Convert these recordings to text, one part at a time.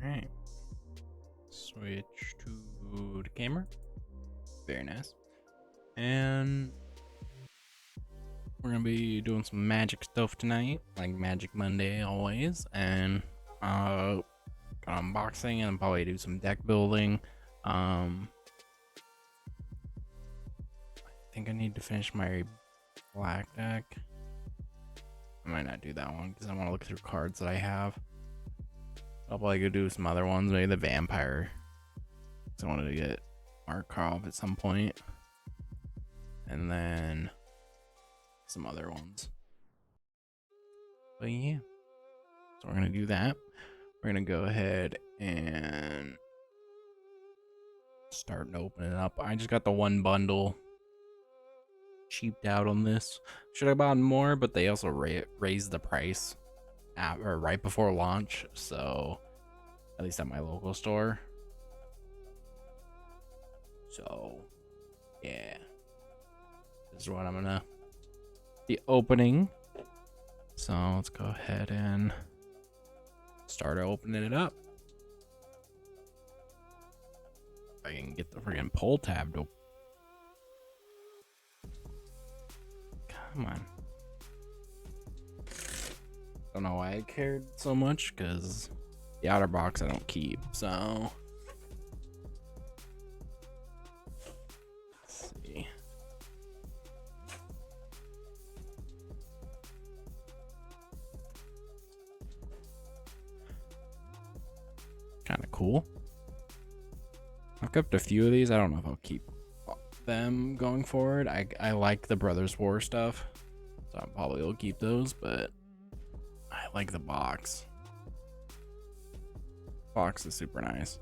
Alright. Switch to the camera. Very nice. And we're gonna be doing some magic stuff tonight, like Magic Monday always, and unboxing and probably do some deck building. I think I need to finish my black deck. I might not do that one because I want to look through cards that I have. I'll probably go do some other ones, maybe the vampire. I wanted to get Markov at some point, and then some other ones. But yeah, so we're gonna do that. We're gonna go ahead and start opening it up. I just got the one bundle. Cheaped out on this. Should have bought more, but they also raised the price right before launch, so at least at my local store. So yeah, this is what I'm gonna be opening. So let's go ahead and start opening it up. If I can get the friggin' pull tab to come on. Don't know why I cared so much, because the outer box I don't keep, so let's see. Kind of cool. I've kept a few of these. I don't know if I'll keep them going forward. I like the Brothers War stuff, so I probably will keep those, but I like the box. Box is super nice.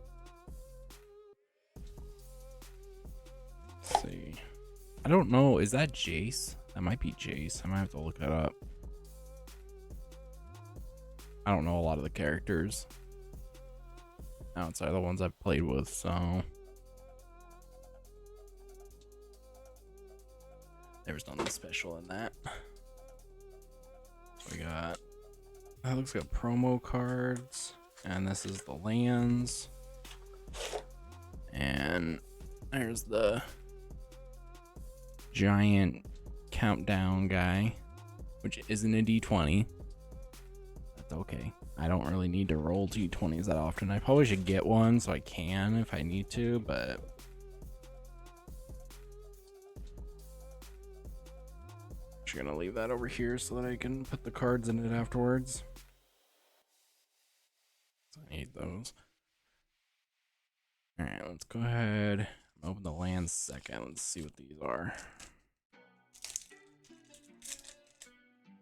Let's see. I don't know. Is that Jace? That might be Jace. I might have to look that up. I don't know a lot of the characters outside of the ones I've played with, so there's nothing special in that. We got, that looks like promo cards, and this is the lands, and there's the giant countdown guy, which isn't a D20. That's okay. I don't really need to roll D20s that often. I probably should get one so I can if I need to, but I'm just gonna leave that over here so that I can put the cards in it afterwards. So I need those. All right, let's go ahead and open the lands second. Let's see what these are.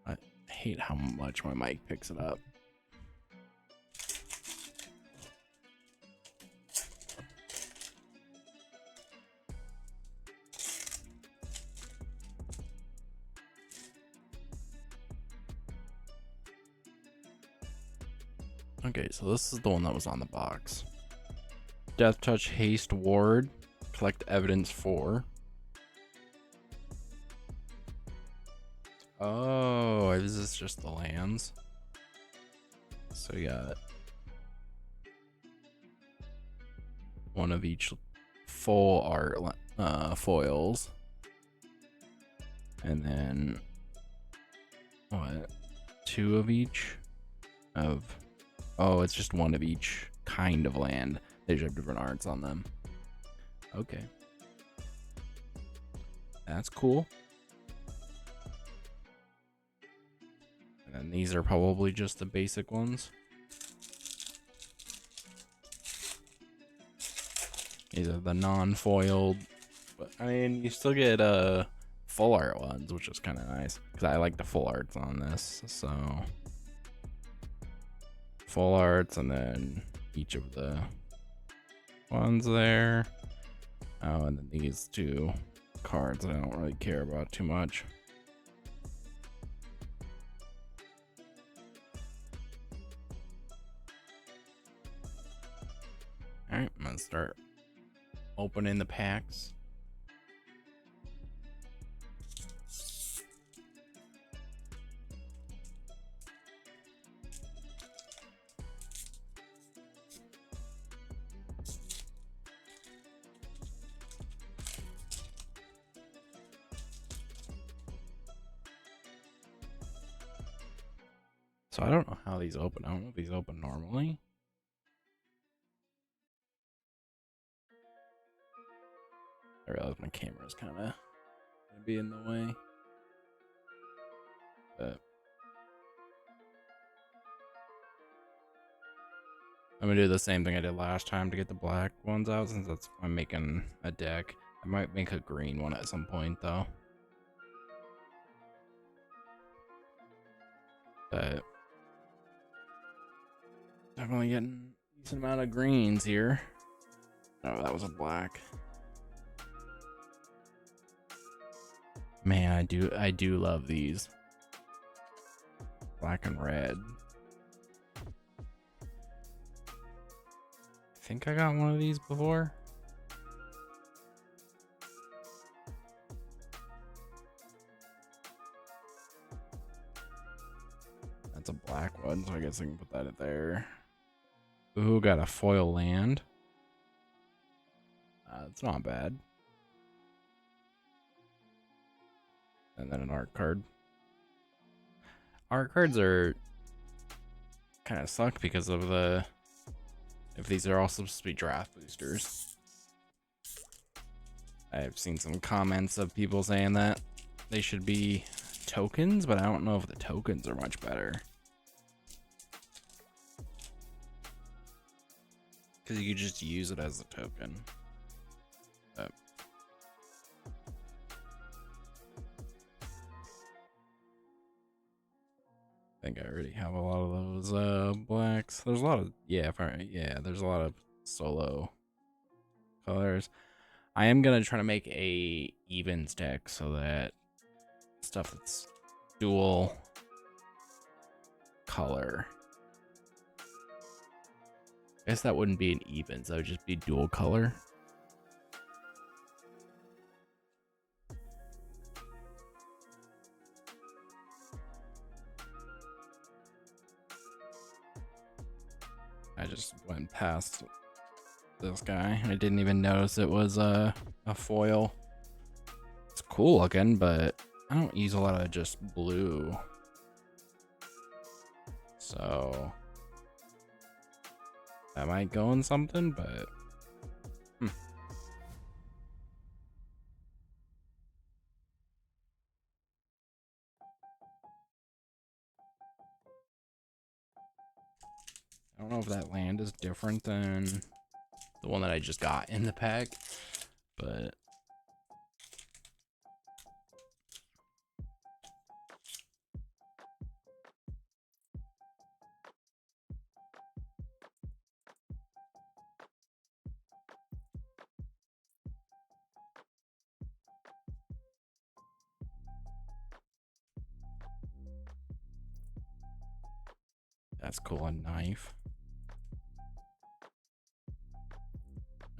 I hate how much my mic picks it up. Okay, so this is the one that was on the box. Death Touch Haste Ward. Collect evidence 4. Oh, is this just the lands? So we got one of each full art foils. And then what? 2 of each of, oh, it's just one of each kind of land. They just have different arts on them. Okay. That's cool. And then these are probably just the basic ones. These are the non-foiled, but I mean, you still get full art ones, which is kind of nice because I like the full arts on this. So full arts, and then each of the ones there. Oh, and then these 2 cards I don't really care about too much. All right, I'm gonna start opening the packs. So I don't know how these open. I don't know if these open normally. I realize my camera's kind of gonna be in the way. But I'm gonna do the same thing I did last time to get the black ones out, since that's I'm making a deck. I might make a green one at some point though. But definitely getting a decent amount of greens here. Oh, that was a black. Man, I do love these. Black and red. I think I got one of these before. That's a black one, so I guess I can put that in there. Ooh, got a foil land. It's not bad. And then an art card. Art cards are kind of suck because of the... If these are also supposed to be draft boosters. I've seen some comments of people saying that they should be tokens, but I don't know if the tokens are much better. Because you could just use it as a token. But I think I already have a lot of those blacks. There's a lot of there's a lot of solo colors. I am gonna try to make a evens deck so that stuff that's dual color. I guess that wouldn't be an evens, that would just be dual color. I just went past this guy. I didn't even notice it was a foil. It's cool looking, but I don't use a lot of just blue. So that might go in something, but I don't know if that land is different than the one that I just got in the pack, but that's cool. A knife.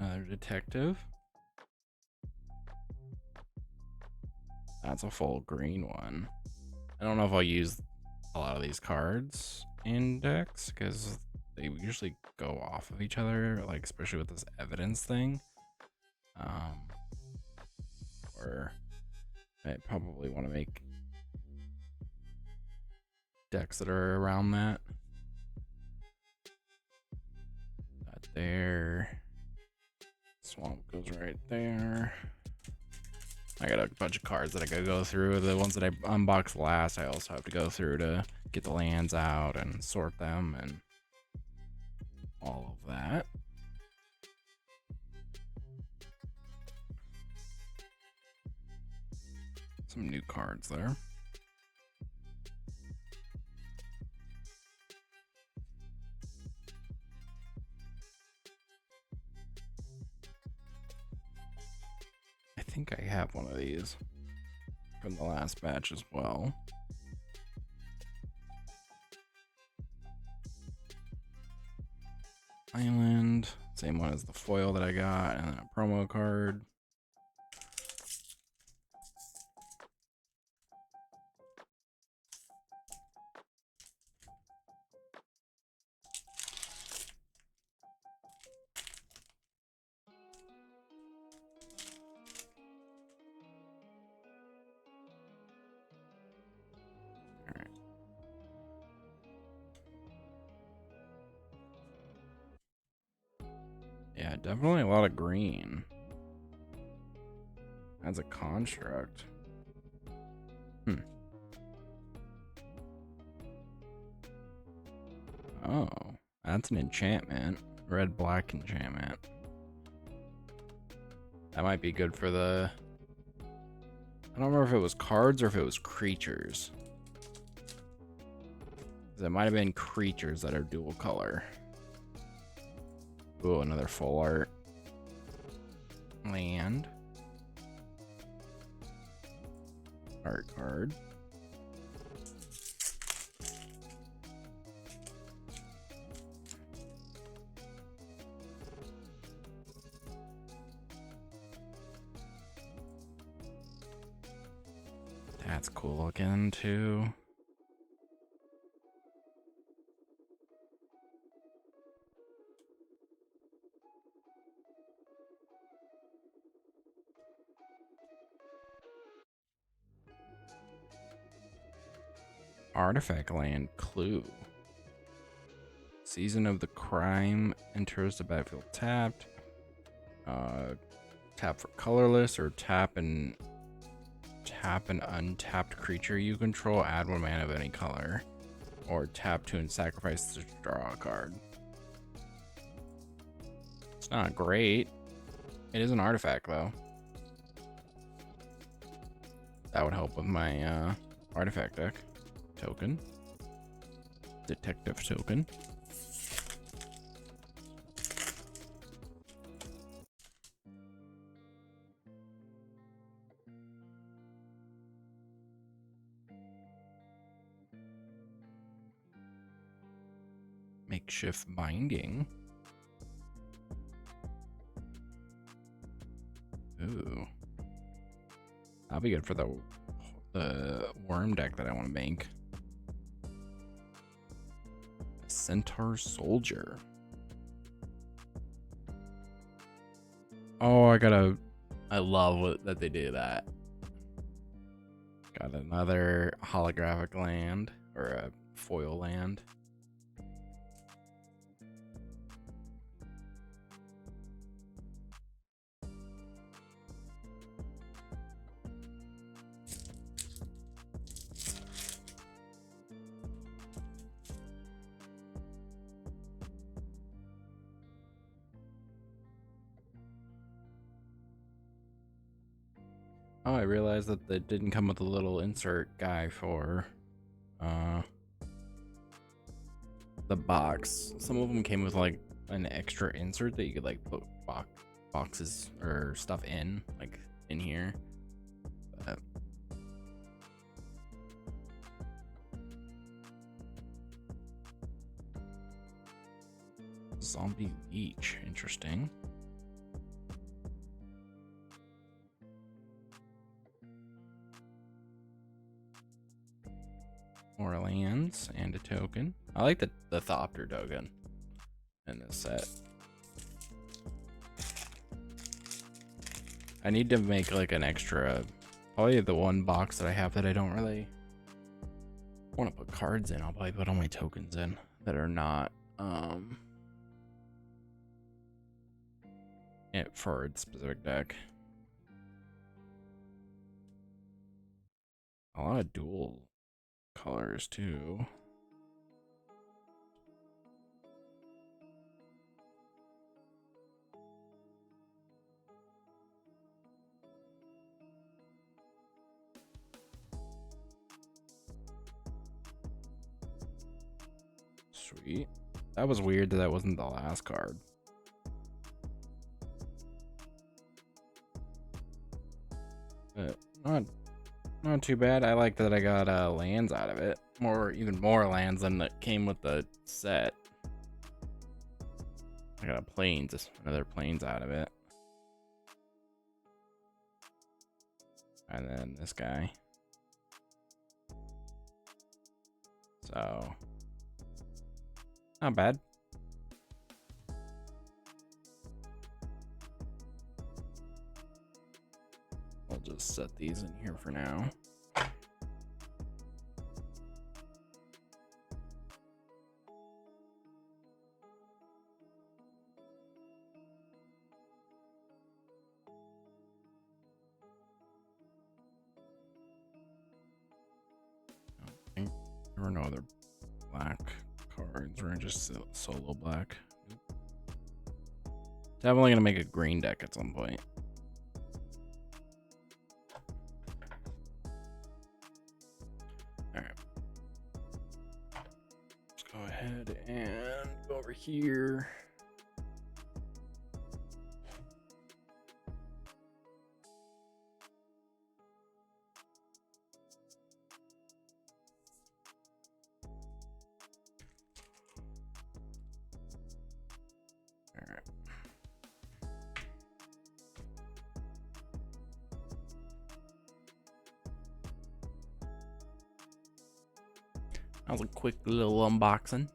Another detective. That's a full green one. I don't know if I'll use a lot of these cards in decks because they usually go off of each other, like especially with this evidence thing. Or I probably want to make decks that are around that. That there. Swamp goes right there. I got a bunch of cards that I gotta go through. The ones that I unboxed last, I also have to go through to get the lands out and sort them and all of that. Some new cards there. I think I have one of these from the last batch as well. Island, same one as the foil that I got, and then a promo card. Yeah, definitely a lot of green. As a construct. Oh, that's an enchantment. Red-black enchantment. That might be good for the... I don't remember if it was cards or if it was creatures. It might have been creatures that are dual color. Ooh, another full art. Land. Art card. That's cool looking too. Artifact land clue. Season of the crime enters the battlefield tapped. Tap for colorless or tap an untapped creature you control, add 1 mana of any color, or tap 2 and sacrifice to draw a card. It's not great. It is an artifact though. That would help with my artifact deck. Token. Detective token. Makeshift binding. Ooh. That'll be good for the worm deck that I want to make. Centaur Soldier. Oh, I love that they do that. Got another holographic land, or a foil land. Oh, I realized that they didn't come with a little insert guy for the box. Some of them came with like an extra insert that you could like put boxes or stuff in, like in here. But Zombie Beach, interesting. More lands and a token. I like the Thopter token in this set. I need to make like an extra, probably the one box that I have that I don't really want to put cards in. I'll probably put all my tokens in that are not it for a specific deck. A lot of dual colors too. Sweet. That was weird that wasn't the last card. But not too bad. I like that I got lands out of it. Even more lands than that came with the set. I got another plains out of it. And then this guy. So, not bad. I'll just set these in here for now. There were no other black cards. We're just solo black. Definitely gonna make a green deck at some point. Alright. Let's go ahead and go over here. Alright. That was a quick little unboxing.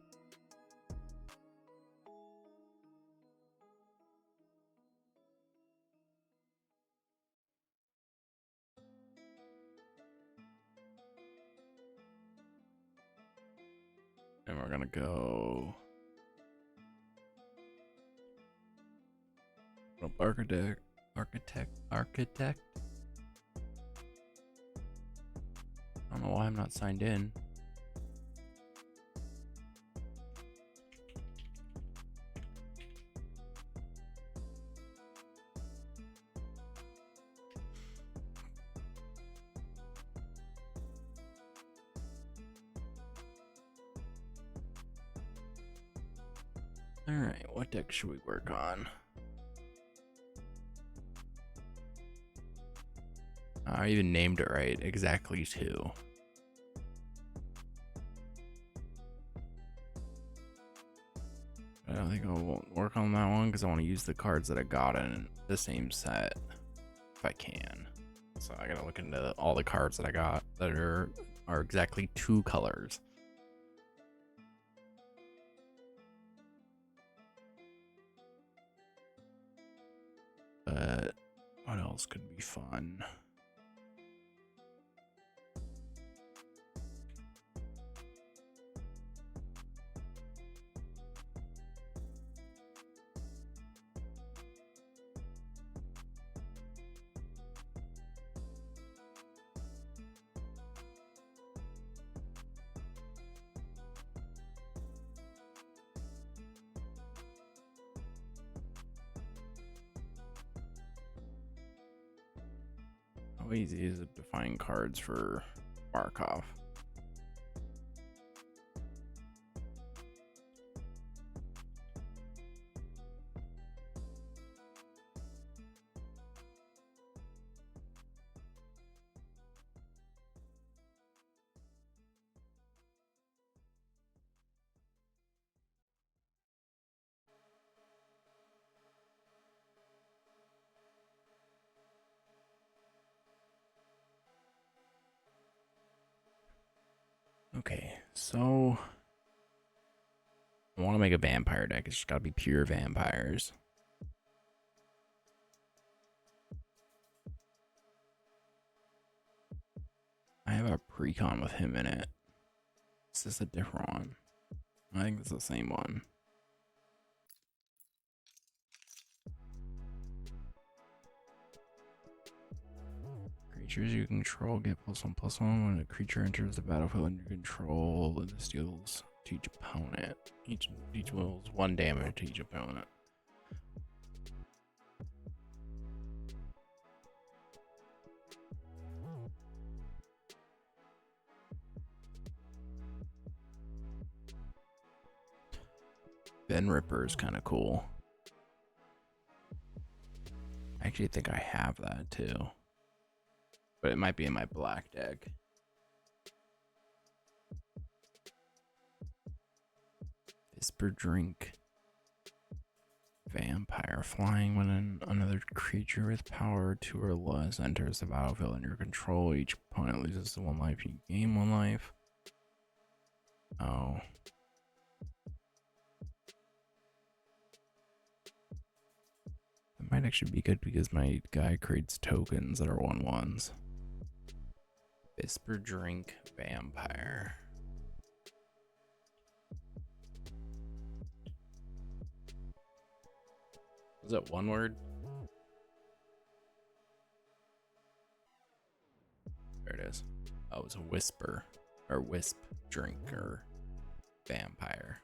And we're gonna go architect. I don't know why I'm not signed in. All right, what deck should we work on? I even named it right. Exactly 2. I don't think I won't work on that one because I want to use the cards that I got in the same set if I can. So I gotta look into all the cards that I got that are exactly 2 colors. But what else could be fun? How easy is it to find cards for Markov? Okay, so I want to make a vampire deck. It's just got to be pure vampires. I have a precon with him in it. Is this a different one? I think it's the same one. Creatures you control get +1/+1 when a creature enters the battlefield under control. This deals to each opponent. Each deals 1 damage to each opponent. Ben Ripper is kind of cool. I actually think I have that too, but it might be in my black deck. Whisper Drink. Vampire. Flying when another creature with power 2 or less enters the battlefield under your control. Each opponent loses 1 life. You gain 1 life. Oh. That might actually be good because my guy creates tokens that are 1/1s. Whisper Drink Vampire. Was that 1 word? There it is. Oh, it's a whisper. or wisp drinker vampire.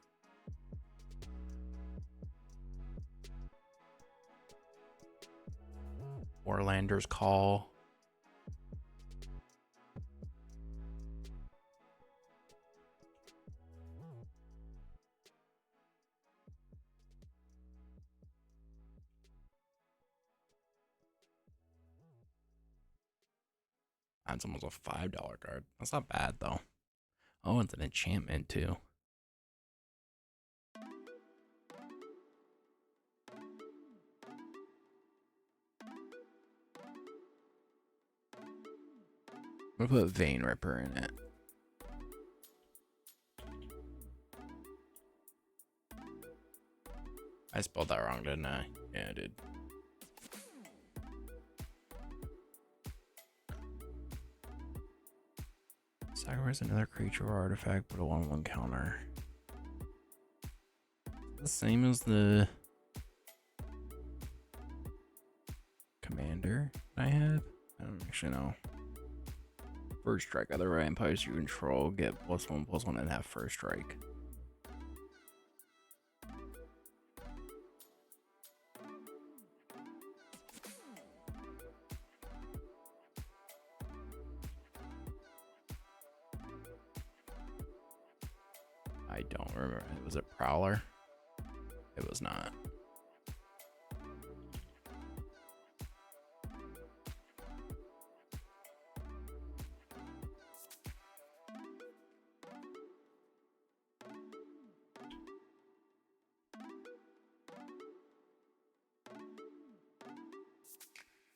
Orlander's Call. That's almost a $5 card. That's not bad though. Oh, it's an enchantment too. I'm gonna put Vein Ripper in it. I spelled that wrong, didn't I? Yeah, I did. Sacrifice another creature or artifact, put a 1/1 counter. The same as the commander I have? I don't actually know. First strike, other vampires you control get +1/+1 and have first strike. I don't remember. Was it Prowler? It was not.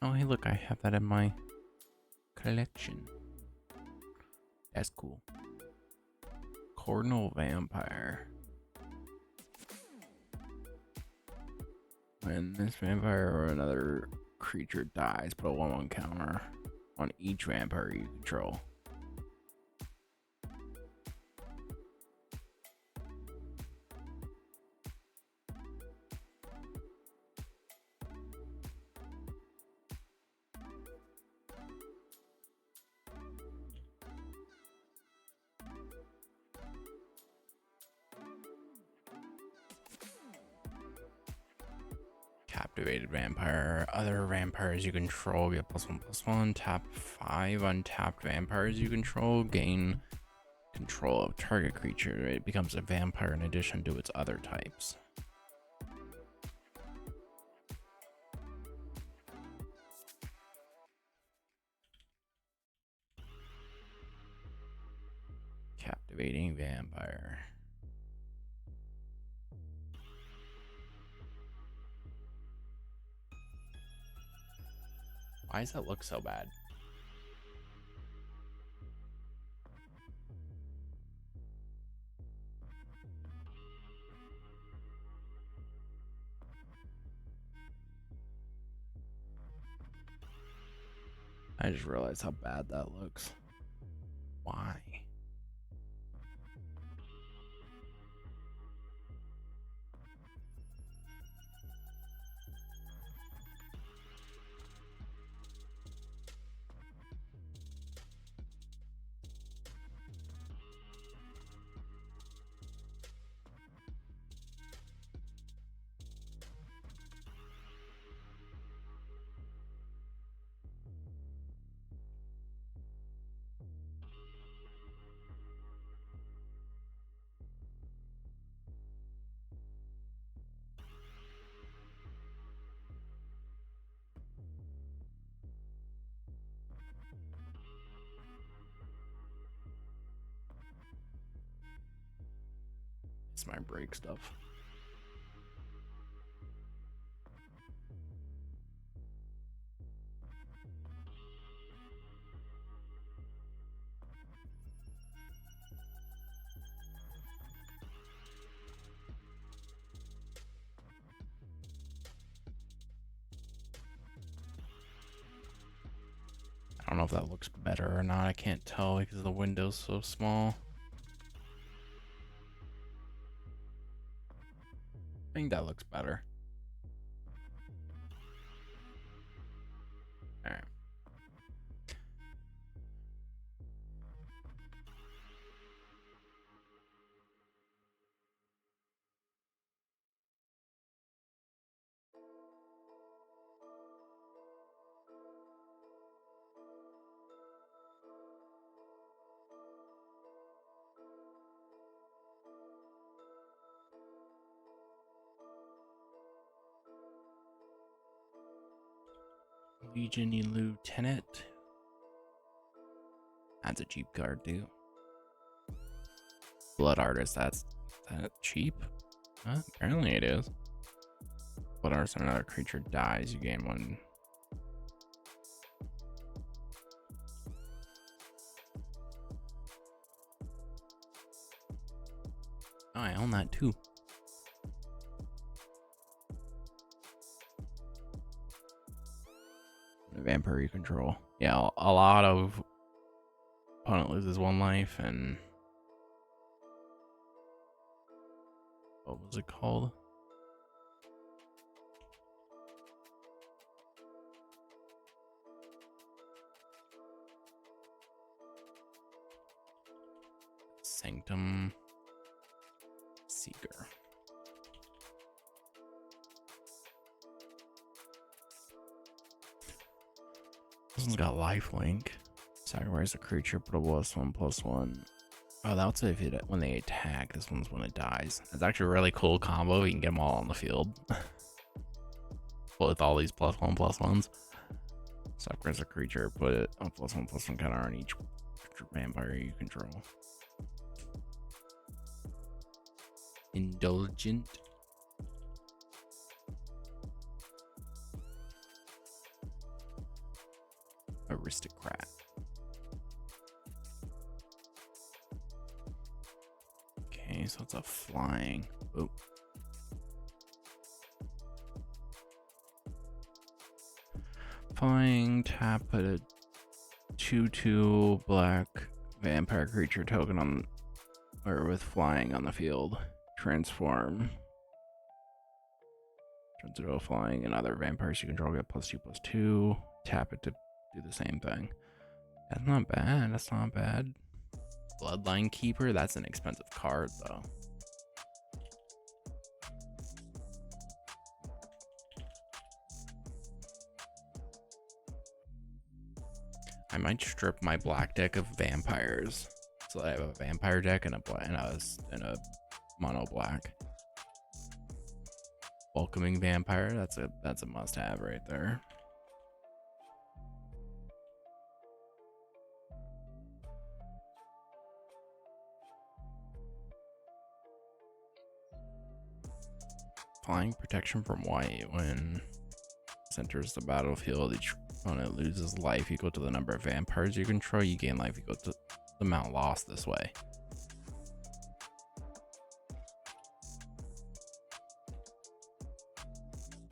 Oh, hey, look, I have that in my collection. That's cool. Cardinal Vampire. When this vampire or another creature dies, put a 1/1 counter on each vampire you control. Captivated Vampire. Other vampires you control get +1/+1. Tap 5 untapped vampires you control. Gain control of target creature. It becomes a vampire in addition to its other types. Captivating Vampire. Why does that look so bad? I just realized how bad that looks. Why? It's my break stuff. I don't know if that looks better or not. I can't tell because the window's so small. I think that looks better. All right. Legion Lieutenant. That's a cheap card too. Blood Artist, that's that cheap? Apparently it is. Blood Artist, another creature dies, you gain one. Oh, I own that too. Vampire you control. Yeah, a lot of opponent loses one life, and what was it called? Sanctum Seeker. This one's got lifelink. Sacrifice a creature, put a +1/+1. Oh, that's if it when they attack. This one's when it dies. It's actually a really cool combo. You can get them all on the field with all these +1/+1s. Sacrifice a creature, put it a +1/+1 counter on each vampire you control. Indulgent. Aristocrat. Okay, so it's a flying. Oh. Flying, tap, put a 2/2 black vampire creature token on, or with flying on the field. Transform. Turns it to a flying, and other vampires you control get +2/+2. Tap it to do the same thing. That's not bad. That's not bad. Bloodline Keeper. That's an expensive card, though. I might strip my black deck of vampires, so that I have a vampire deck and a mono black. Welcoming Vampire. That's a must-have right there. Flying protection from white. When enters the battlefield, each opponent loses life equal to the number of vampires you control. You gain life equal to the amount lost this way.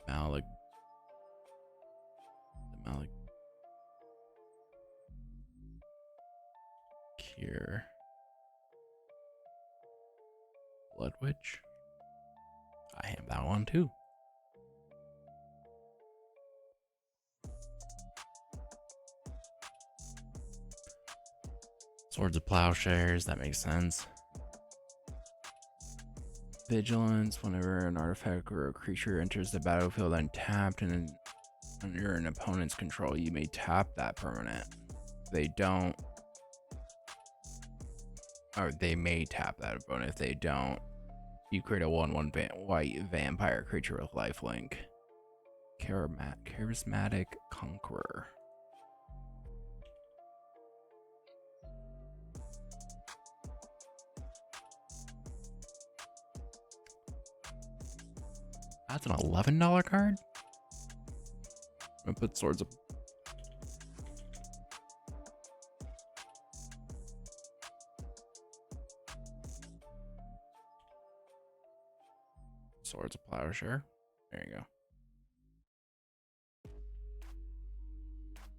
Malik. The Malik. Cure. Blood Witch. I have that one too. Swords of Plowshares, that makes sense. Vigilance, whenever an artifact or a creature enters the battlefield untapped and under an opponent's control, you may tap that permanent. They don't, or they may tap that opponent. If they don't, you create a 1/1 white vampire creature with lifelink. Charismatic Conqueror. That's an $11 card. I'm gonna put Swords of Plowshare. There you go.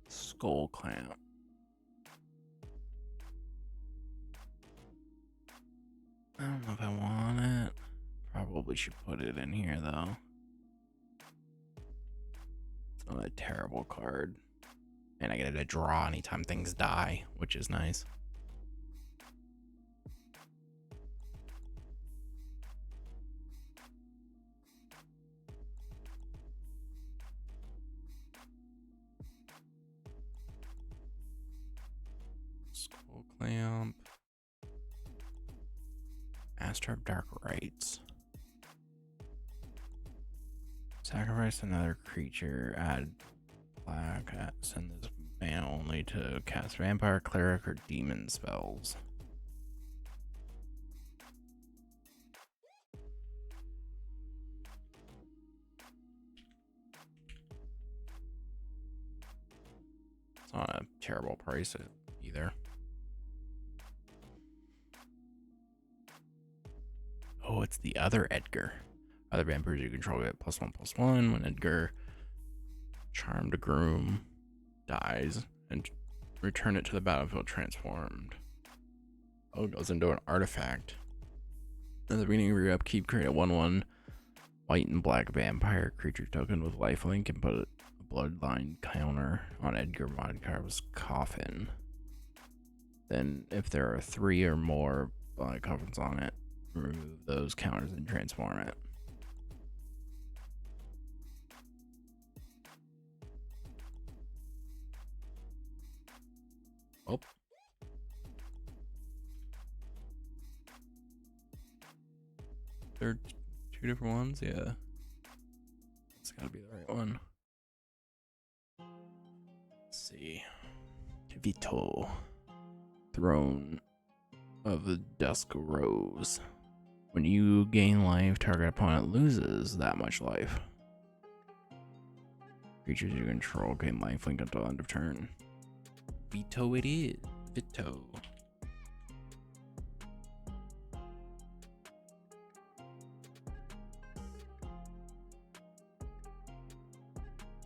Skull Clamp. I don't know if I want it. Probably should put it in here though. It's not a terrible card. And I get to draw anytime things die, which is nice. Skull Clamp. Master of Dark Rites. Sacrifice another creature, add black. Send this mana only to cast vampire, cleric, or demon spells. It's not a terrible price either. Oh, it's the other Edgar. Other vampires you control get +1/+1 when Edgar Charmed Groom dies and return it to the battlefield transformed. Oh, it goes into an artifact. At the beginning of your upkeep, create a 1/1 white and black vampire creature token with lifelink and put a bloodline counter on Edgar Modcar's coffin. Then, if there are 3 or more blood coffins on it, remove those counters and transform it. Oh. There are 2 different ones? Yeah. It's gotta be the right one. Let's see. Vito. Throne of the Dusk Rose. When you gain life, target opponent loses that much life. Creatures you control gain lifelink until end of turn. Vito it is. Vito.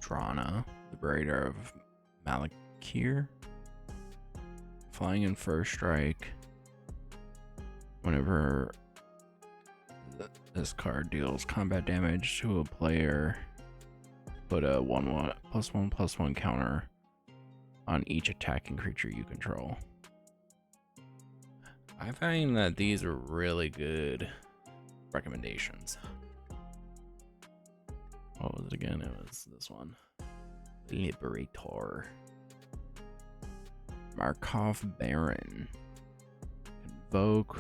Drana, Liberator of Malakir. Flying in first strike. Whenever this card deals combat damage to a player, put a 1/1 +1/+1 counter on each attacking creature you control. I find that these are really good recommendations. What was it again? It was this one. Liberator. Markov Baron. Invoke.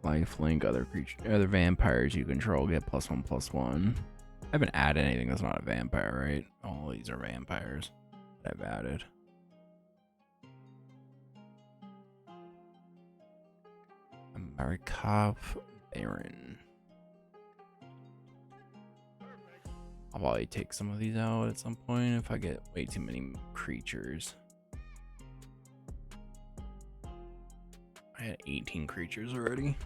Lifelink other vampires you control get +1/+1. I haven't added anything that's not a vampire, right? All these are vampires that I've added. Markov Baron. I'll probably take some of these out at some point if I get way too many creatures. I had 18 creatures already.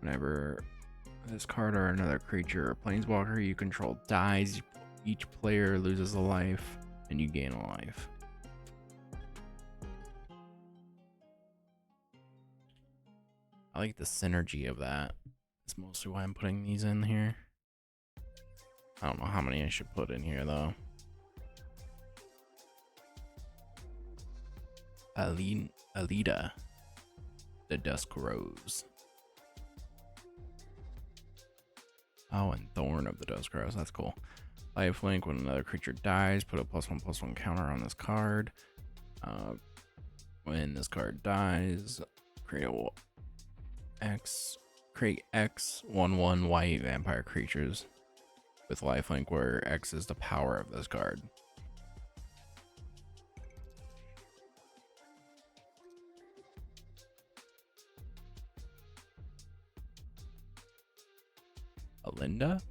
Whenever this card or another creature or planeswalker you control dies, each player loses a life and you gain a life. I like the synergy of that. That's mostly why I'm putting these in here. I don't know how many I should put in here though. Alida, the Dusk Rose. Oh, and Thorn of the Dusk Rose. That's cool. Lifelink, when another creature dies, put a +1/+1 counter on this card. When this card dies, create X 1/1 white vampire creatures with lifelink, where X is the power of this card. Alinda?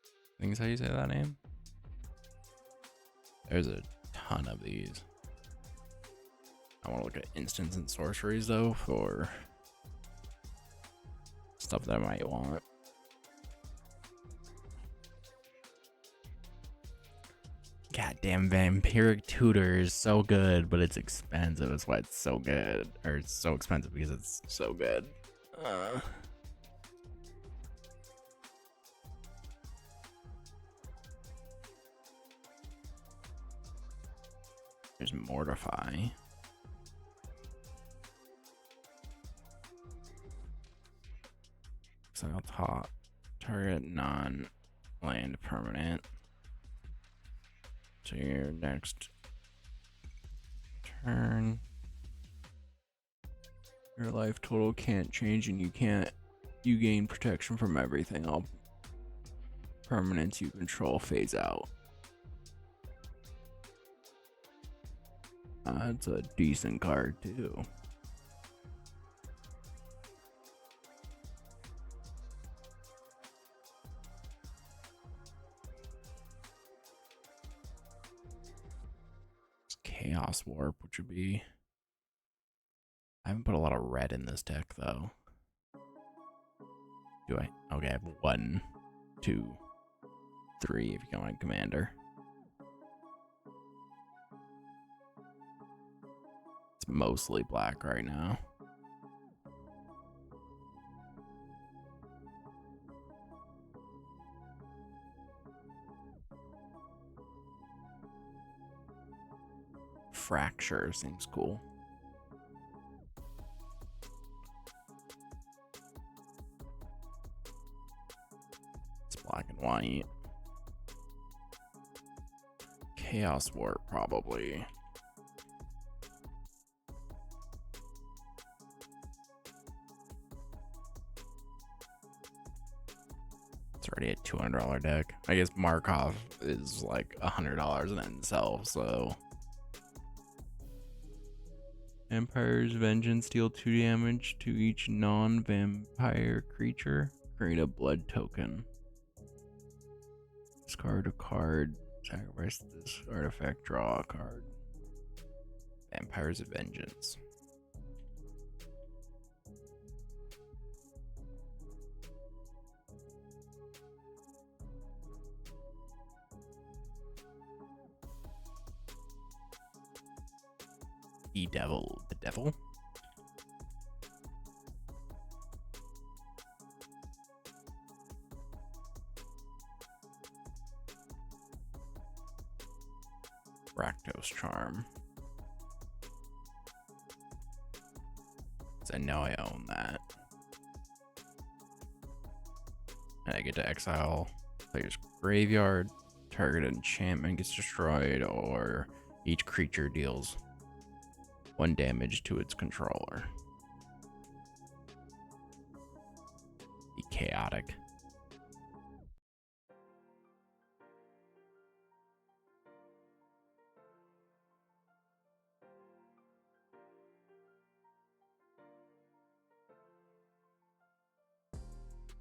I think is how you say that name. There's a ton of these. I want to look at instants and sorceries though for stuff that I might want. Goddamn Vampiric Tutor is so good, but it's expensive. That's why it's so good. Or it's so expensive because it's so good. There's Mortify. So I'll top target non-land permanent. So your next Turn. Your life total can't change, and you gain protection from everything. All permanents you control phase out. That's a decent card too. Chaos Warp, which would be... I haven't put a lot of red in this deck though. Do I? Okay, I have 1, 2, 3 if you count my commander. It's mostly black right now. Fracture seems cool. It's black and white. Chaos Warp probably. It's already a $200 deck. I guess Markov is like $100 in itself, so. Empire's Vengeance, deal 2 damage to each non-vampire creature. Create a blood token. Discard a card. Sacrifice this artifact. Draw a card. Vampire's Vengeance. The devil. The devil? Rakdos Charm. I know I own that. And I get to exile player's graveyard. Target enchantment gets destroyed, or each creature deals 1 damage to its controller. Be chaotic.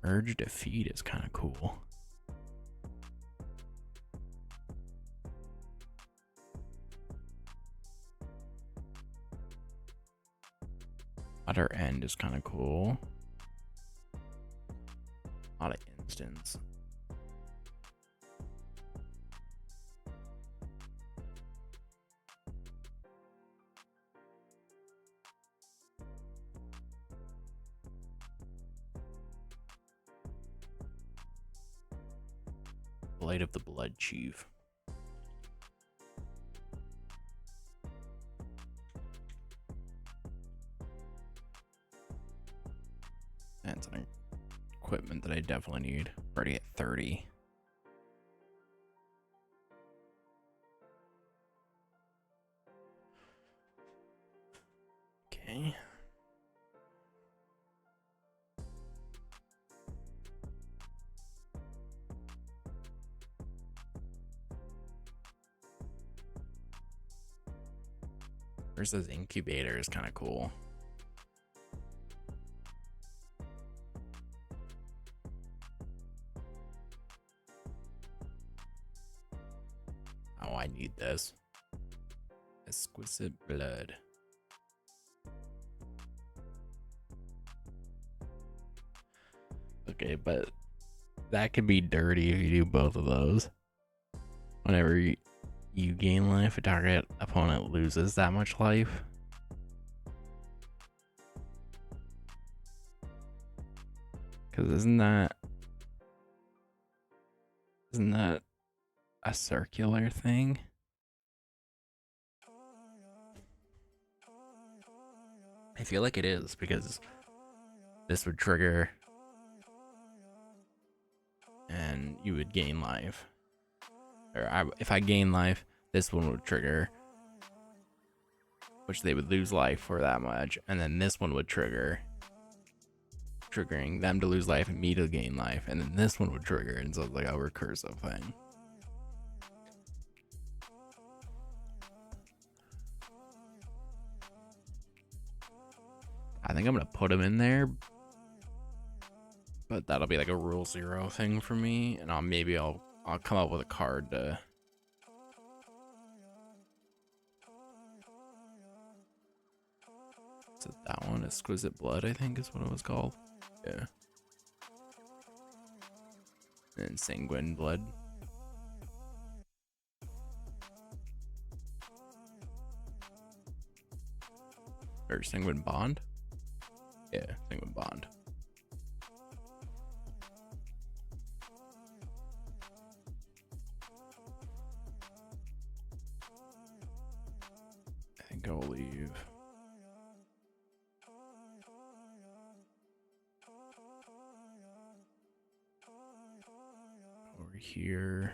Urge Defeat is kind of cool. Utter End is kind of cool. Not an instance. Blade of the Blood Chief. That's an equipment that I definitely need. Already at 30. Okay. Versus Incubator is kind of cool. Oh, I need this. Exquisite Blood. Okay, but that can be dirty if you do both of those. Whenever you gain life, a target opponent loses that much life. Because isn't that a circular thing? I feel like it is, because this would trigger and you would gain life. Or if I gain life, this one would trigger which they would lose life for that much, and then this one would trigger, triggering them to lose life and me to gain life, and then this one would trigger, and so it's like a recursive thing. I think I'm gonna put them in there, but that'll be like a rule 0 thing for me, and I'll come up with a card to. Is it that one? Exquisite Blood, I think is what it was called. Yeah. And Sanguine Blood. Or Sanguine Bond? Yeah, Sanguine Bond. I think I'll leave. Over here.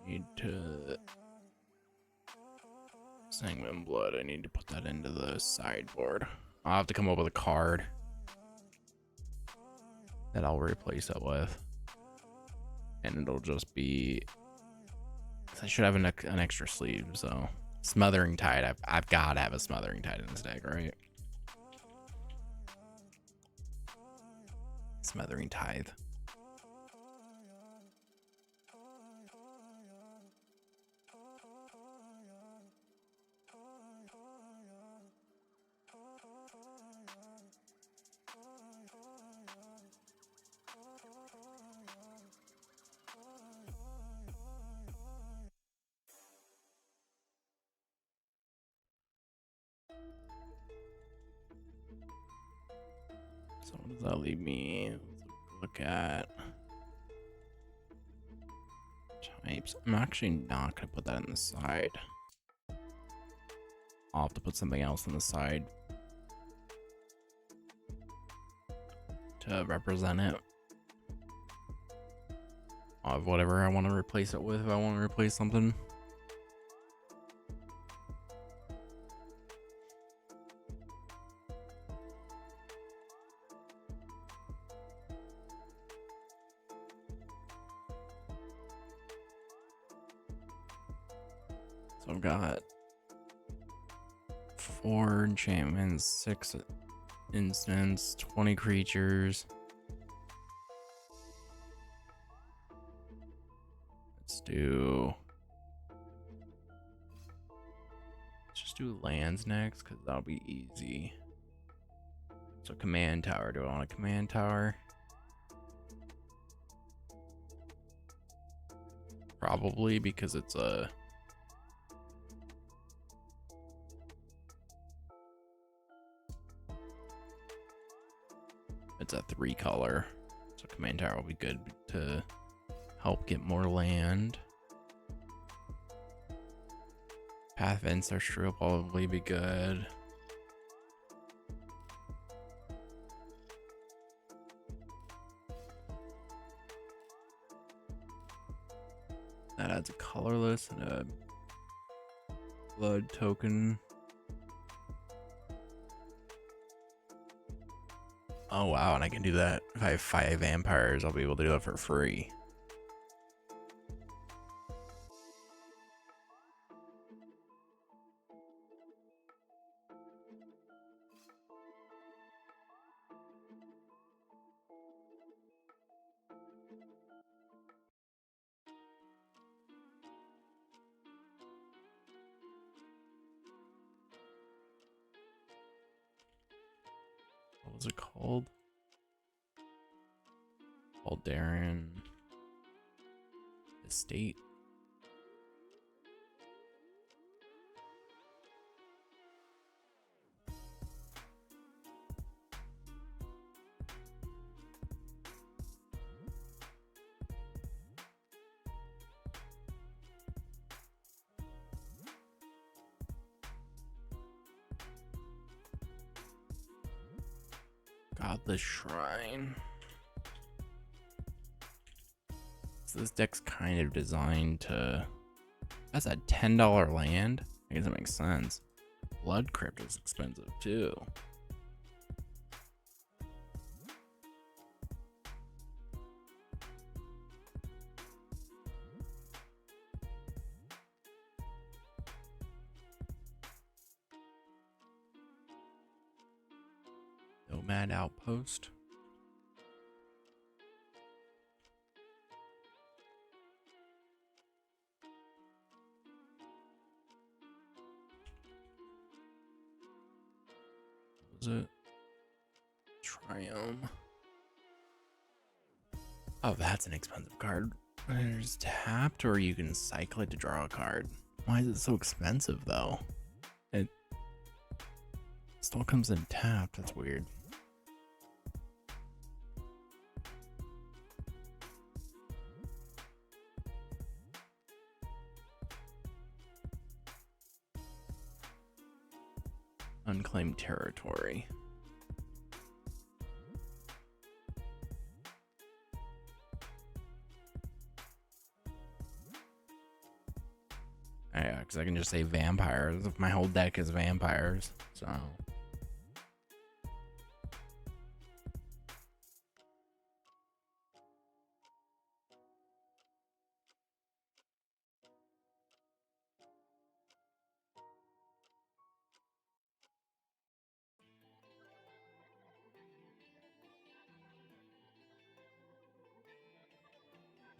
Need to. Sanguine Blood, I need to put that into the sideboard. I'll have to come up with a card that I'll replace it with. And it'll just be. I should have an extra sleeve, so. Smothering Tide. I've got to have a Smothering Tide in this deck, right? Smothering Tithe. So what does that leave me? Look at types. I'm actually not gonna put that in the side. I'll have to put something else on the side to represent it. I'll have whatever I want to replace it with if I want to replace something. So I've got 4 enchantments, 6 instants, 20 creatures. Let's just do lands next, because that'll be easy. So command tower. Do I want a command tower? Probably, because it's a it's a 3 color. So command tower will be good to help get more land. Path of Ancestry will probably be good. That adds a colorless and a blood token. Oh wow, and I can do that. If I have 5 vampires, I'll be able to do it for free. What was it called? Aldaran Estate. Godless Shrine. So this deck's kind of designed to. That's a $10 land. I guess that makes sense. Blood crypt is expensive too. Nomad outpost. What was it? Triumph. Oh, that's an expensive card. There's tapped, or you can cycle it to draw a card. Why is it so expensive though? It still comes in tapped. That's weird. Unclaimed territory. Yeah, because I can just say vampires. My whole deck is vampires, so.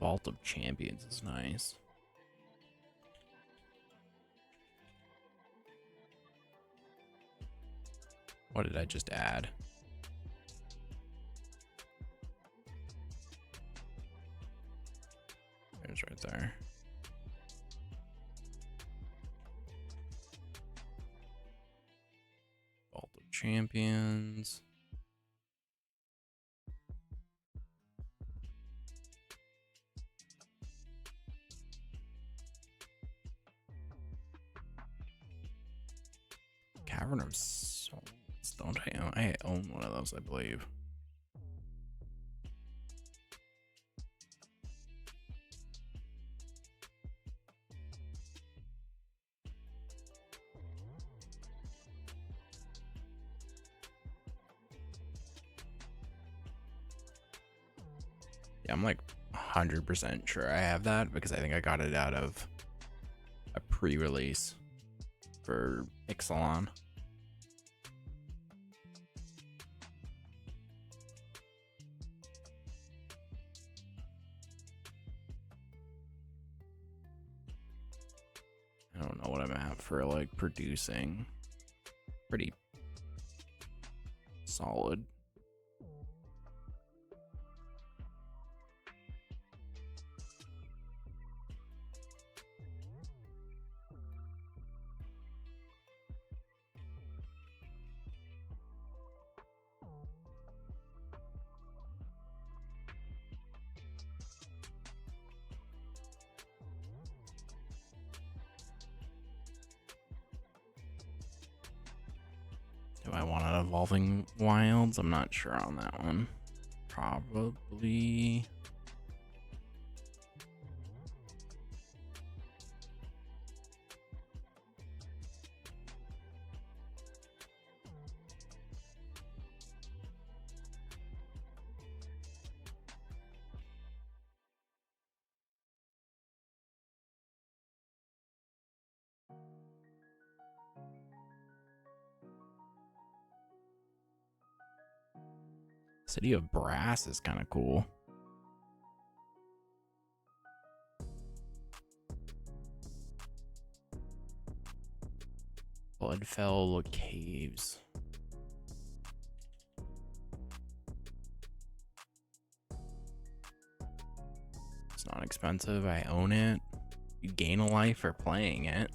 Vault of Champions is nice. What did I just add? There's right there. Vault of Champions. Cavern of Souls. Don't I own? I own one of those, I believe. Yeah, I'm like 100% sure I have that because I think I got it out of a pre-release for Ixalan. I don't know what I'm at for like producing. Pretty solid. Do I want an Evolving Wilds? I'm not sure on that one. Probably. City of Brass is kind of cool. Bloodfell Caves. It's not expensive. I own it. You gain a life for playing it.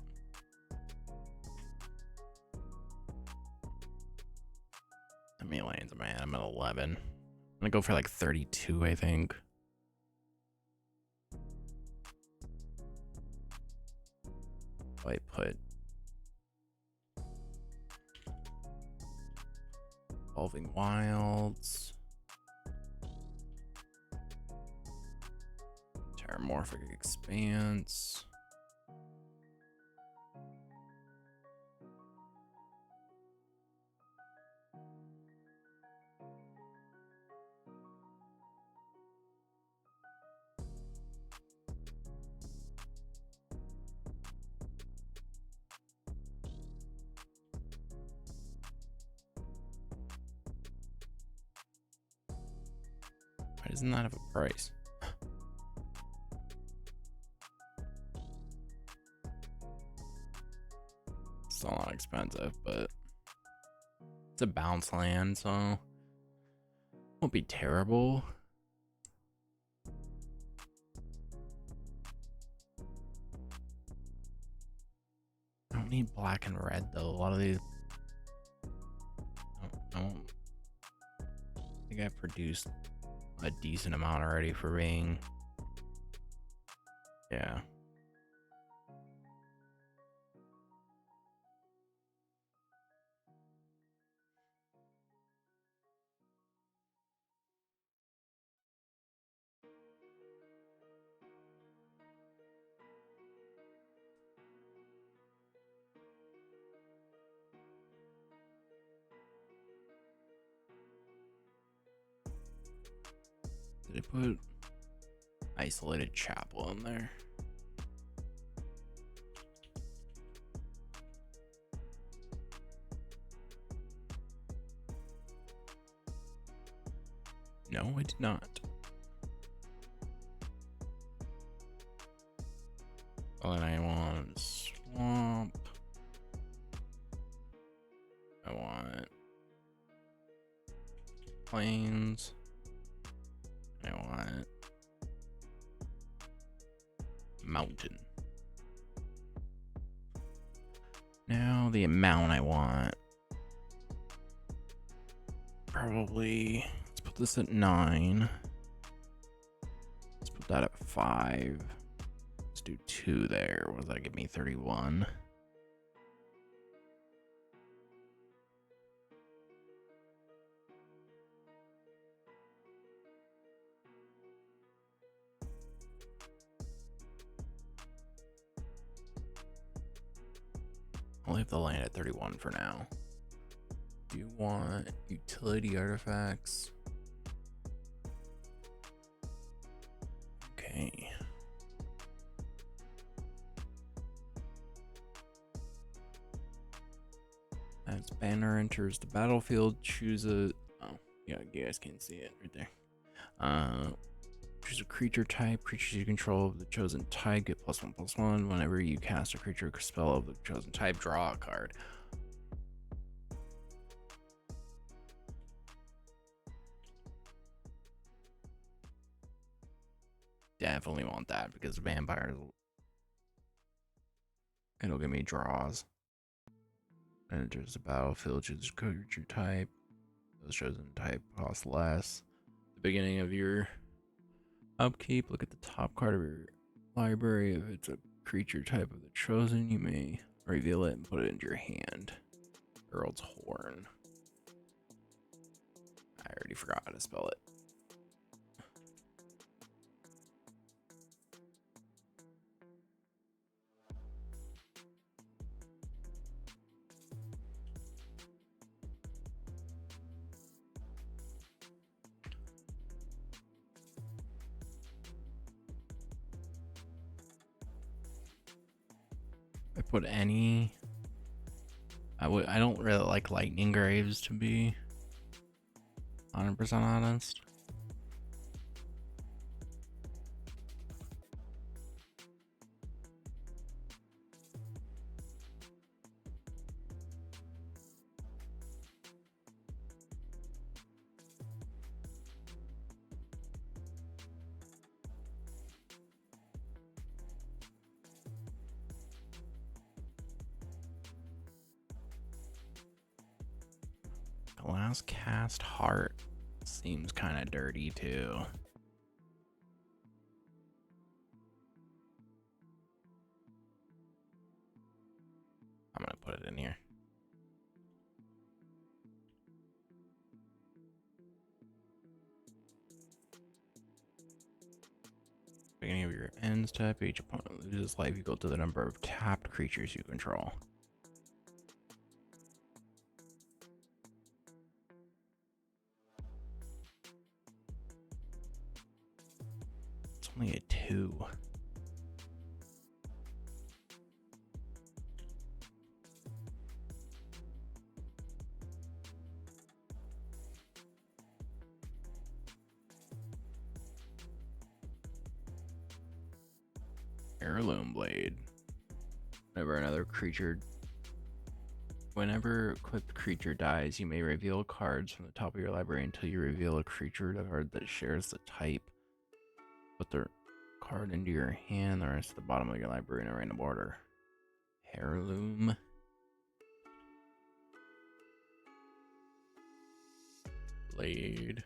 How many lanes am I at? I'm at 11. I'm gonna go for like 32, I think. I put Evolving Wilds, Terramorphic Expanse, isn't that of a price? Still not expensive, but it's a bounce land, so won't be terrible. I don't need black and red though. A lot of these I think I produced a decent amount already for being, yeah. Did I put isolated chapel in there? No, I did not. Well, then I want swamp. I want plains. I want mountain. Now the amount I want. Probably, let's put this at 9. Let's put that at 5. Let's do 2 there. What does that give me? 31. I'll leave the land at 31 for now. Do you want utility artifacts? Okay. As banner enters the battlefield, choose a... Oh, yeah, you guys can see it right there. Choose a creature type. Creatures you control of the chosen type get +1/+1. Whenever you cast a creature spell of the chosen type, draw a card. Definitely want that because vampires, it'll give me draws. Enters the battlefield, choose a creature type. The chosen type costs less. The beginning of your upkeep, look at the top card of your library. If it's a creature type of the chosen, you may reveal it and put it into your hand. Earl's Horn. I already forgot how to spell it. I put any. I don't really like lightning graves, to be 100% honest. Glass cast heart seems kind of dirty too. I'm gonna put it in here. Beginning of your end step, each opponent loses life equal to the number of tapped creatures you control. It's only a 2. Heirloom blade. Whenever equipped creature dies, you may reveal cards from the top of your library until you reveal a creature card that shares the type. Put the card into your hand, the rest of the bottom of your library in a random order. Heirloom blade.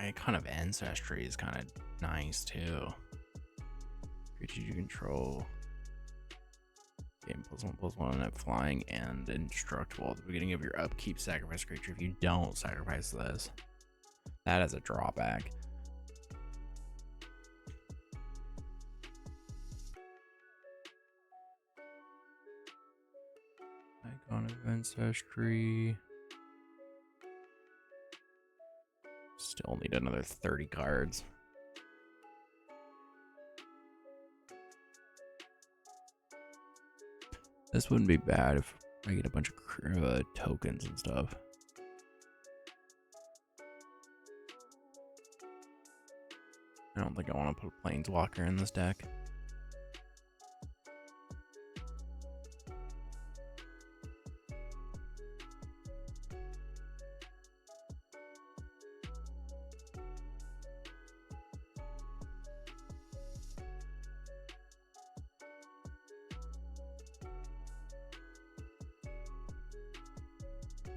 Icon of Ancestry is kind of nice too. Creatures you control. Game +1/+1 at flying and indestructible. At the beginning of your upkeep, sacrifice creature. If you don't sacrifice this, that is a drawback. Icon of Ancestry. Still need another 30 cards. This wouldn't be bad if I get a bunch of tokens and stuff. I don't think I want to put a Planeswalker in this deck.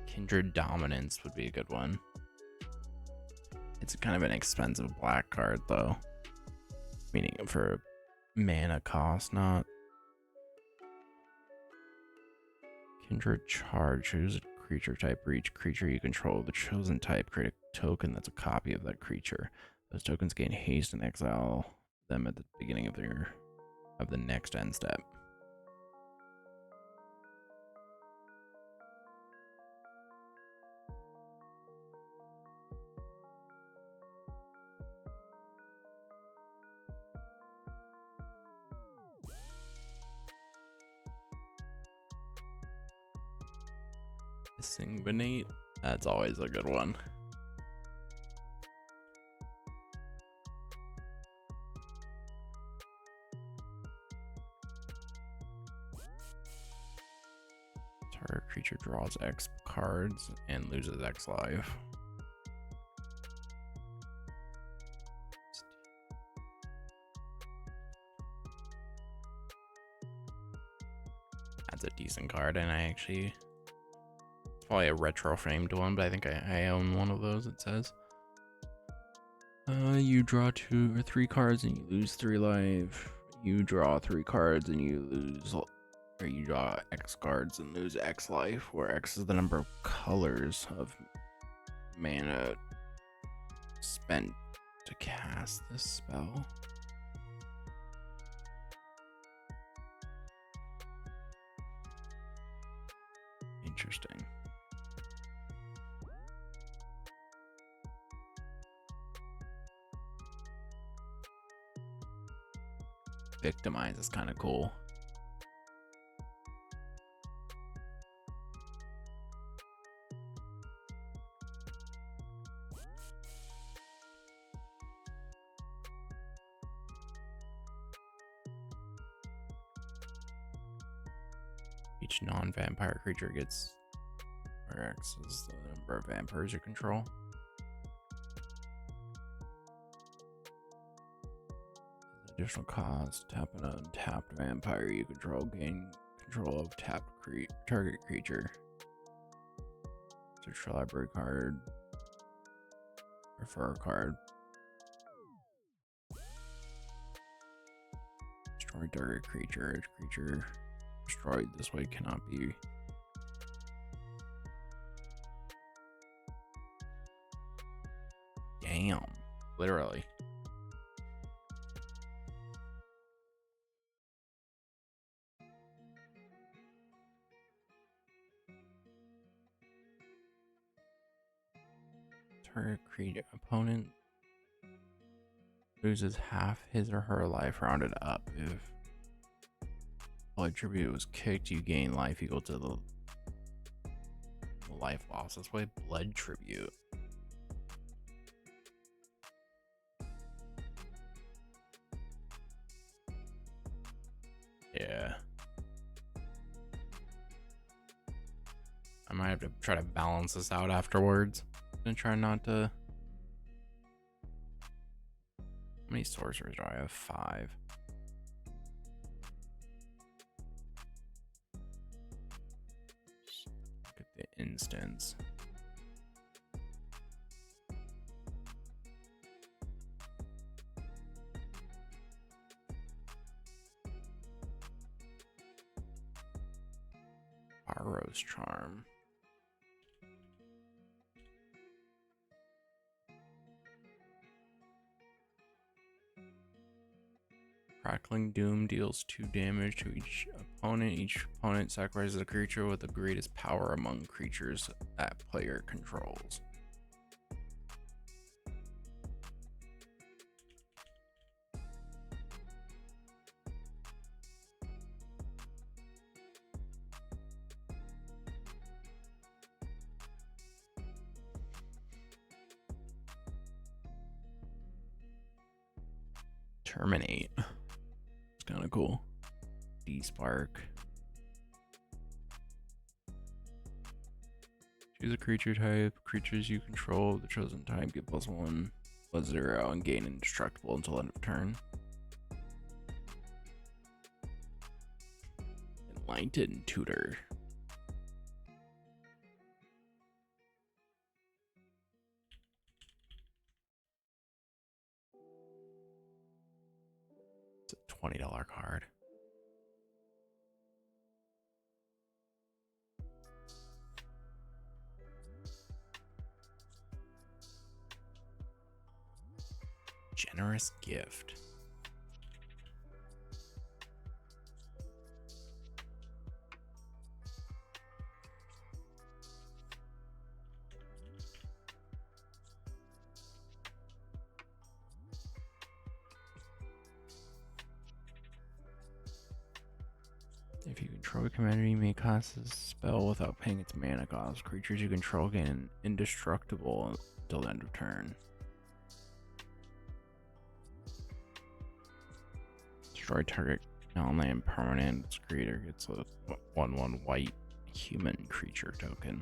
Kindred Dominance would be a good one. It's kind of an expensive black card though. Meaning for mana cost, not. Kindred Charge. Choose a creature type. For each creature you control the chosen type, create a token that's a copy of that creature. Those tokens gain haste and exile them at the beginning of the next end step. Sanguinate, that's always a good one. Target creature draws X cards and loses X life. That's a decent card, and I actually, it's probably a retro framed one, but I think I own one of those. It says you draw 2 or 3 cards and you lose 3 life. You draw 3 cards and you lose, or you draw X cards and lose X life, where X is the number of colors of mana spent to cast this spell. Interesting. Victimize is kind of cool. Each non-vampire creature gets, where X is the number of vampires you control. Additional cost, tap an untapped vampire you control, gain control of tapped target creature. Search for library card, refer a card. Destroy target creature. Creature destroyed this way cannot be. Damn, literally. Target creature opponent loses half his or her life rounded up. If blood tribute was kicked, you gain life equal to the life loss. That's why blood tribute. Yeah. I might have to try to balance this out afterwards. I'm gonna try not to. How many sorcerers do I have? 5. Look at the instance. Barrow's Charm. Crackling Doom deals 2 damage to each opponent. Each opponent sacrifices a creature with the greatest power among creatures that player controls. Terminate. It's kind of cool. D-Spark. Choose a creature type. Creatures you control, the chosen type, get +1, +0, and gain indestructible until end of turn. Enlightened Tutor. It's a $20 card. Generous Gift. If you control a commander, you may cast a spell without paying its mana cost. Creatures you control gain indestructible until the end of turn. Destroy target non-land permanent. Its creator gets a 1/1 white human creature token.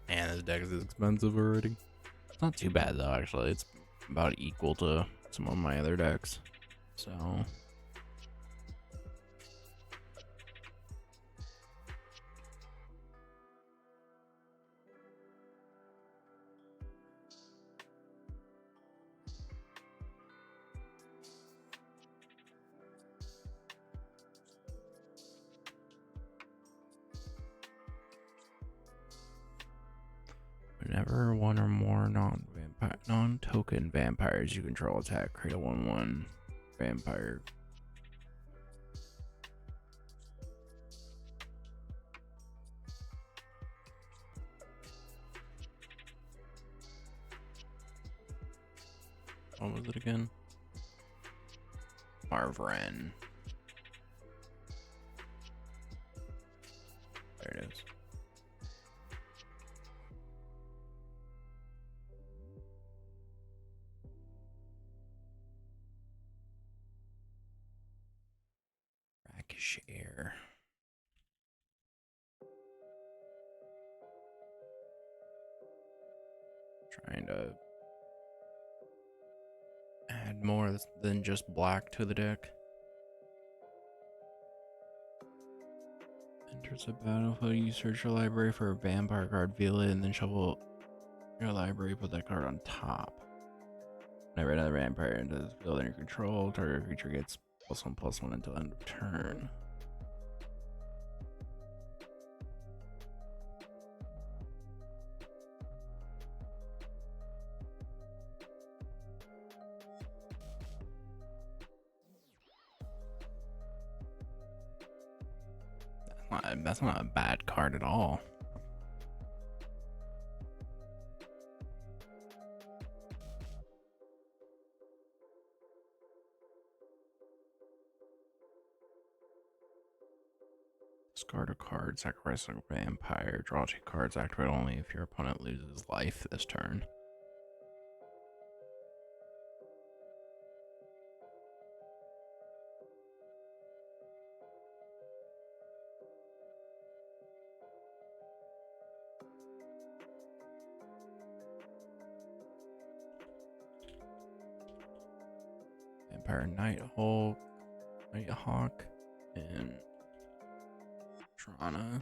And this deck is expensive already. It's not too bad though, actually. It's about equal to some of my other decks. So whenever one or more non-token vampires you control attack, create a 1/1 vampire. What was it again? Marvren. There it is. Brackish Air. Trying to add more than just black to the deck. Enters a battlefield, you search your library for a vampire card, reveal it, and then shuffle your library, put that card on top. Whenever another vampire enters the field under your control, target creature gets +1/+1 until end of turn. What was it again? Marvren. There it is. Brackish Air. Trying to add more than just black to the deck. Enters a battlefield, you search your library for a vampire card, reveal it, and then shuffle your library, put that card on top. Whenever another vampire enters the field under your control, target creature gets +1/+1 until end of turn. That's not a bad card at all. Discard a card, sacrifice a vampire, draw 2 cards, activate only if your opponent loses life this turn. Vampire Nighthawk, and Trana.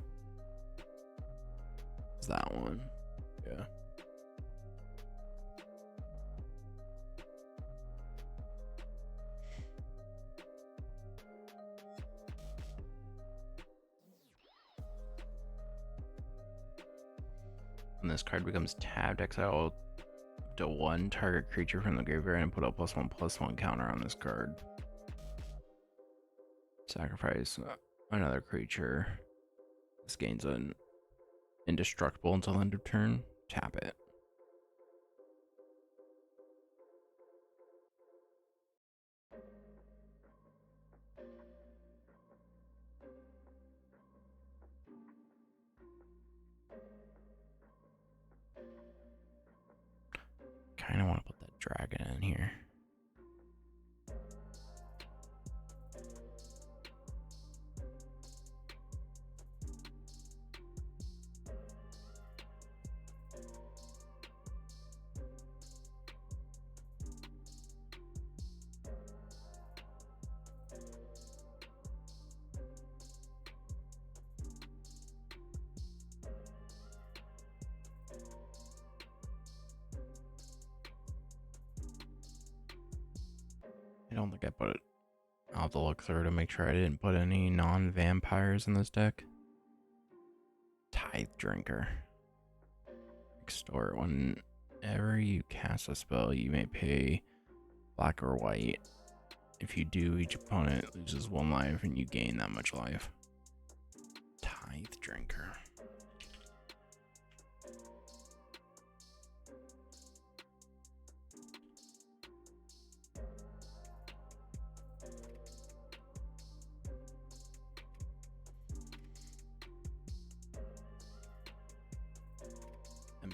Is that one? Yeah. When this card becomes tapped, exile to 1 target creature from the graveyard and put a +1/+1 counter on this card. Sacrifice another creature. This gains an indestructible until end of turn. Tap it. Kind of want to put that dragon in here. I don't think I put it. I'll have to look through to make sure I didn't put any non-vampires in this deck. Tithe Drinker. Extort. Whenever you cast a spell, you may pay black or white. If you do, each opponent loses 1 life and you gain that much life. Tithe Drinker.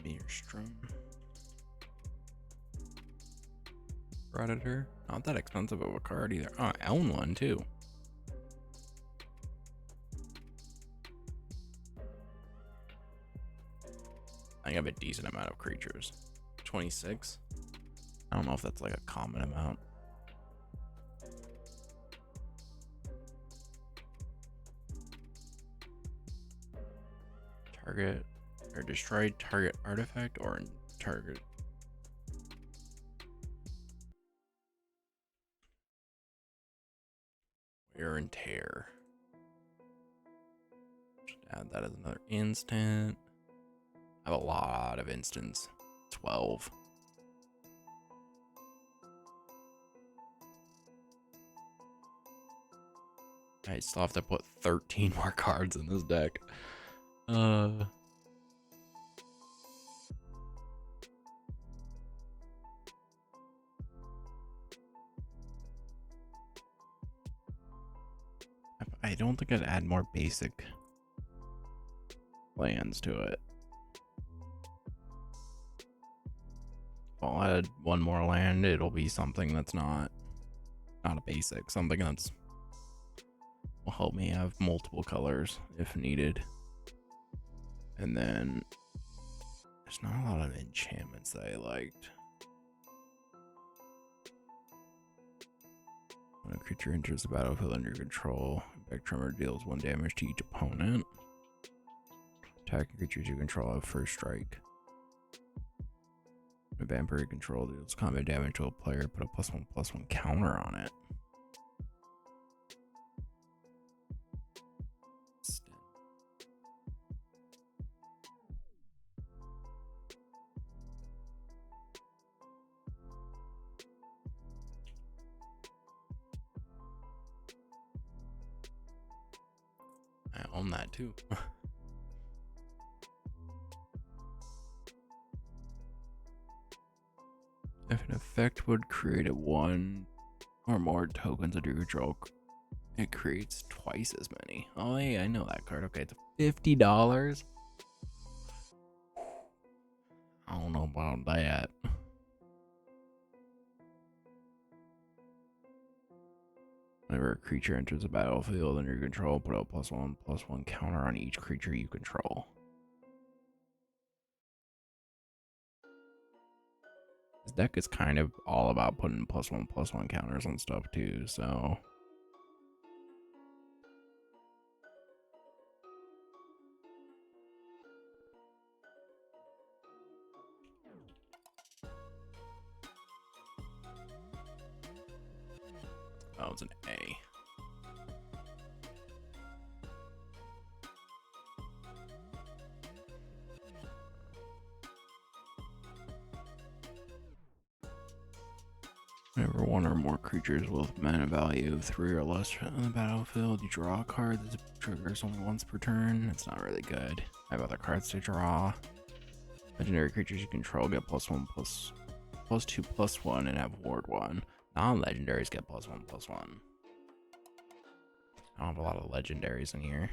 Beerstrom. Predator. Not that expensive of a card either. Oh, I own one too. I have a decent amount of creatures. 26. I don't know if that's like a common amount. Target or destroy target artifact or target. Wear and tear. Just add that as another instant. I have a lot of instants. 12. I still have to put 13 more cards in this deck. I don't think I'd add more basic lands to it. If I'll add 1 more land, it'll be something that's not a basic, something that's will help me have multiple colors if needed. And then there's not a lot of enchantments that I liked. When a creature enters the battlefield under your control, Impact Tremor deals 1 damage to each opponent. Attacking creatures you control have first strike. When a vampire you control deals combat damage to a player, put a +1/+1 counter on it. own that too. If an effect would create one or more tokens under your control, it creates twice as many. Oh, hey, I know that card. Okay, it's $50. I don't know about that. Whenever a creature enters the battlefield under your control, put a +1/+1 counter on each creature you control. This deck is kind of all about putting +1/+1 counters on stuff too, so. Oh, it's an A. Whenever one or more creatures with mana value of 3 or less on the battlefield, you draw a card that triggers only once per turn. It's not really good. I have other cards to draw. Legendary creatures you control get +2/+1 and have ward 1. Non-legendaries get +1/+1. I don't have a lot of legendaries in here.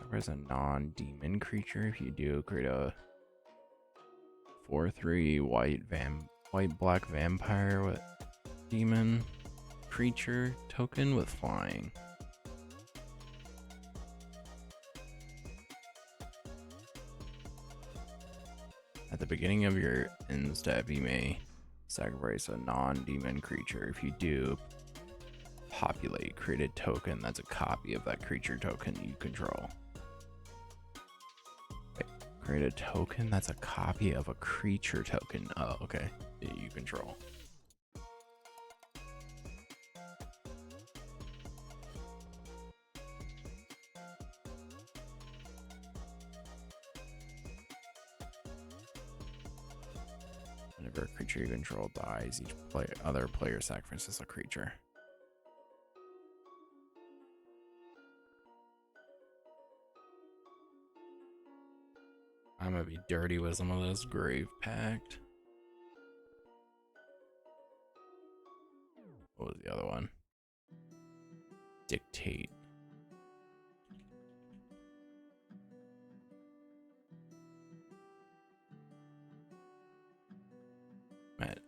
There's a non-demon creature. If you do, create a 4/3 white-black vampire with demon creature token with flying. At the beginning of your end step, you may sacrifice a non-demon creature. If you do, populate, create a token that's a copy of that creature token you control. Create a token that's a copy of a creature token. Oh, okay. You control. Whenever a creature you control dies, each other player sacrifices a creature. I'm gonna be dirty with some of this. Grave Pact. What was the other one? Dictate.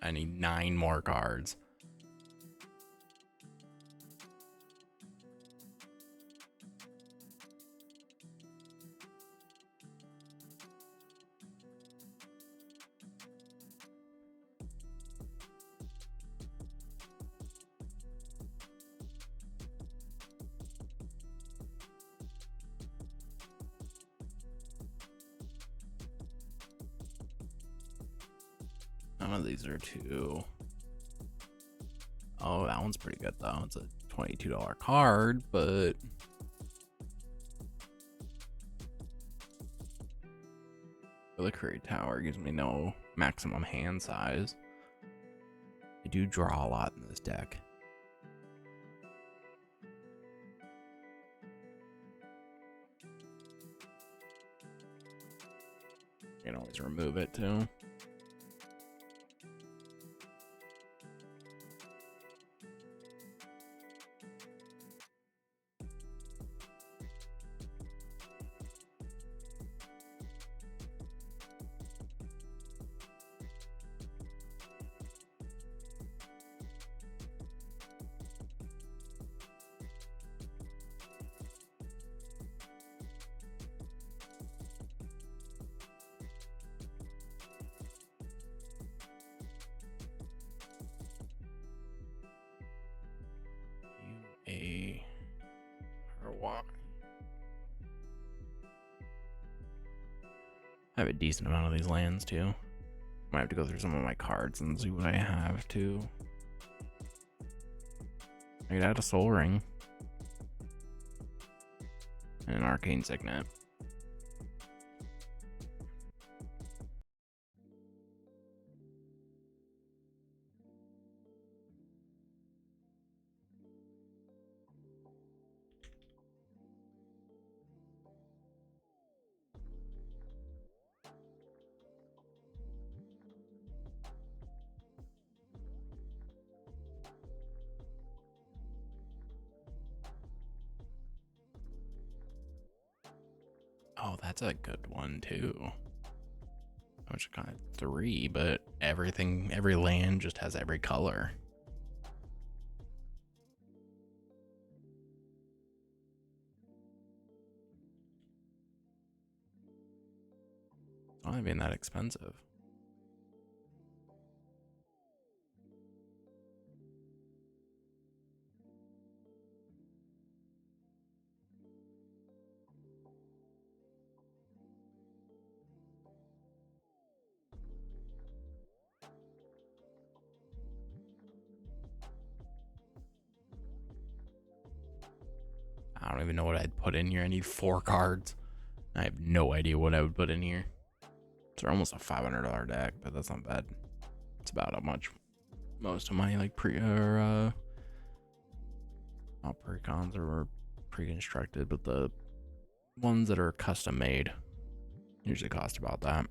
I need 9 more cards. None of these are too. Oh, that one's pretty good though. It's a $22 card, but Reliquary Tower gives me no maximum hand size. I do draw a lot in this deck. You can always remove it too. I have a decent amount of these lands too. Might have to go through some of my cards and see what I have too. I could add a Soul Ring and an Arcane Signet. Oh, that's a good one too. Which kind of 3, but everything, every land just has every color. It's not even that expensive. I don't even know what I'd put in here. I need 4 cards. I have no idea what I would put in here. It's almost a $500 deck, but that's not bad. It's about how much most of my like not precons or pre-constructed, but the ones that are custom made usually cost about that.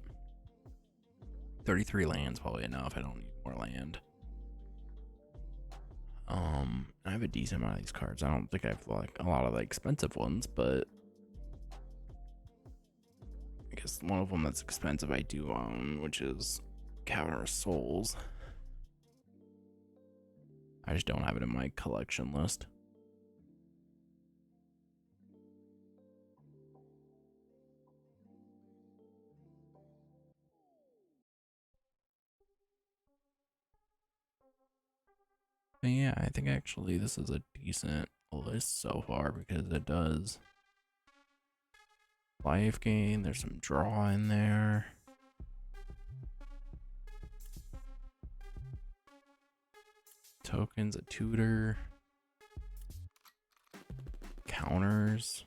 33 land's probably enough. I don't need more land. I have a decent amount of these cards. I don't think I have like a lot of the expensive ones, but I guess one of them that's expensive I do own, which is Cavern of Souls. I just don't have it in my collection list. But yeah, I think actually this is a decent list so far because it does life gain. There's some draw in there. Tokens, a tutor. Counters.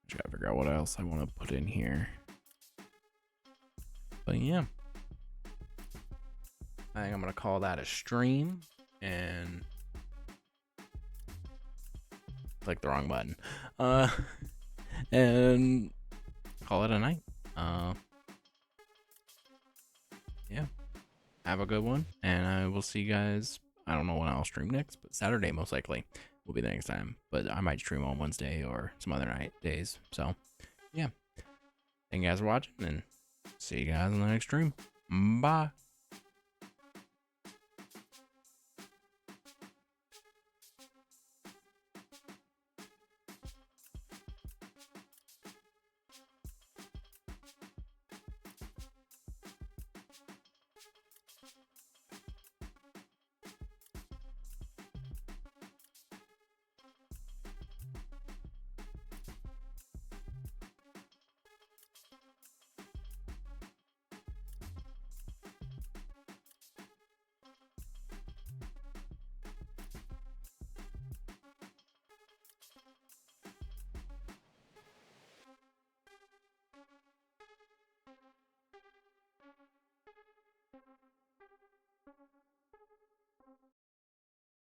Try to figure out what else I want to put in here. But yeah, I think I'm gonna call that a stream and click the wrong button. And call it a night. Yeah, have a good one, and I will see you guys. I don't know when I'll stream next, but Saturday most likely will be the next time. But I might stream on Wednesday or some other night days. So yeah, thank you guys for watching, and see you guys in the next stream. Bye.